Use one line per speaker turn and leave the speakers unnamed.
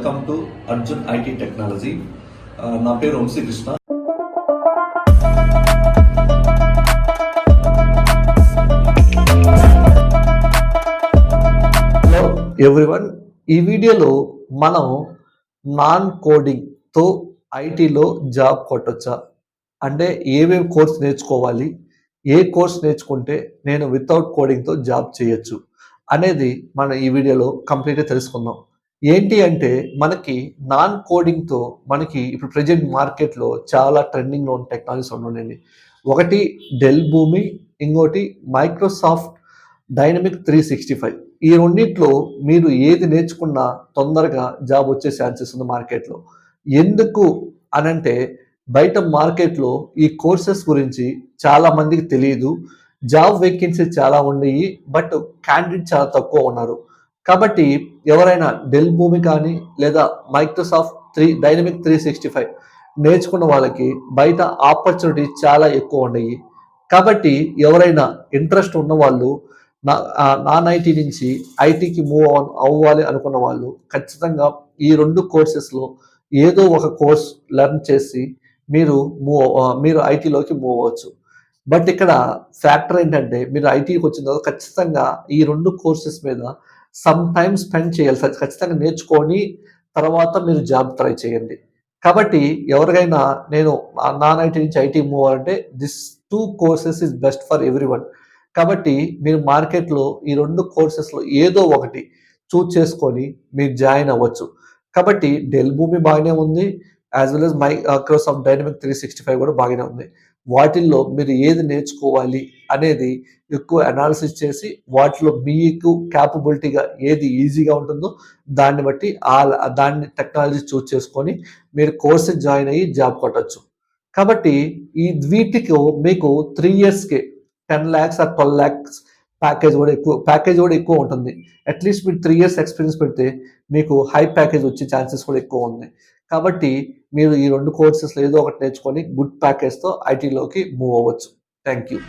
Welcome to Arjun IT technology. నా పేరు Vamsikrishna. Hello everyone, ఈ వీడియోలో మనం నాన్ కోడింగ్తో ఐటీలో జాబ్ కొట్టొచ్చా, అంటే ఏమేమి కోర్స్ నేర్చుకోవాలి, ఏ కోర్స్ నేర్చుకుంటే నేను వితౌట్ కోడింగ్తో జాబ్ చేయొచ్చు అనేది మనం ఈ వీడియోలో కంప్లీట్గా తెలుసుకుందాం. ఏంటి అంటే మనకి నాన్ కోడింగ్తో మనకి ఇప్పుడు ప్రజెంట్ మార్కెట్లో చాలా ట్రెండింగ్లో ఉన్న టెక్నాలజీస్ ఉన్నాయండి. ఒకటి డెల్ భూమి, ఇంకోటి మైక్రోసాఫ్ట్ డైనమిక్ 365. ఈ రెండిట్లో మీరు ఏది నేర్చుకున్నా తొందరగా జాబ్ వచ్చే ఛాన్సెస్ ఉంది మార్కెట్లో. ఎందుకు అనంటే బయట మార్కెట్లో ఈ కోర్సెస్ గురించి చాలా మందికి తెలియదు. జాబ్ వేకెన్సీస్ చాలా ఉన్నాయి, బట్ క్యాండిడేట్ చాలా తక్కువ ఉన్నారు. కాబట్టి ఎవరైనా డెల్ భూమి కానీ లేదా మైక్రోసాఫ్ట్ డైనమిక్ 365 నేర్చుకున్న వాళ్ళకి బయట ఆపర్చునిటీ చాలా ఎక్కువ ఉన్నాయి. కాబట్టి ఎవరైనా ఇంట్రెస్ట్ ఉన్న వాళ్ళు నాన్ ఐటీ నుంచి ఐటీకి మూవ్ అవ్వాలి అనుకున్న వాళ్ళు ఖచ్చితంగా ఈ రెండు కోర్సెస్లో ఏదో ఒక కోర్స్ లెర్న్ చేసి మీరు ఐటీలోకి మూవ్ అవ్వచ్చు. బట్ ఇక్కడ ఫ్యాక్టర్ ఏంటంటే మీరు ఐటీకి వచ్చిన తర్వాత ఖచ్చితంగా ఈ రెండు కోర్సెస్ మీద సమ్ టైమ్ స్పెండ్ చేయాలి. ఖచ్చితంగా నేర్చుకొని తర్వాత మీరు జాబ్ ట్రై చేయండి. కాబట్టి ఎవరికైనా నేను నాన్ ఐటీ నుంచి ఐటీ మూవ్ అవ్వాలంటే this 2 courses is best for everyone. కాబట్టి మీరు మార్కెట్లో ఈ రెండు కోర్సెస్లో ఏదో ఒకటి చూజ్ చేసుకొని మీరు జాయిన్ అవ్వచ్చు. కాబట్టి డెల్ భూమి బాగానే ఉంది, as well as Microsoft dynamic 365 కూడా బాగానే ఉంది. వాటిల్లో మీరు ఏది నేర్చుకోవాలి అనేది ఎక్కువ అనాలిసిస్ చేసి వాటిలో మీకు క్యాపబిలిటీగా ఏది ఈజీగా ఉంటుందో దాన్ని బట్టి దాన్ని టెక్నాలజీ చూజ్ చేసుకొని మీరు కోర్సు జాయిన్ అయ్యి జాబ్ కొట్టచ్చు. కాబట్టి వీటికి మీకు 3 yearsకే 10 lakhs or 12 lakhs ప్యాకేజ్ కూడా ఎక్కువ ఉంటుంది. అట్లీస్ట్ మీరు 3 years ఎక్స్పీరియన్స్ పెడితే మీకు హై ప్యాకేజ్ వచ్చే ఛాన్సెస్ కూడా ఎక్కువ ఉంది. కాబట్టి మీరు ఈ రెండు కోర్సెస్లో ఏదో ఒకటి నేర్చుకొని గుడ్ ప్యాకేజ్తో ఐటీలోకి మూవ్ అవ్వచ్చు. Thank you.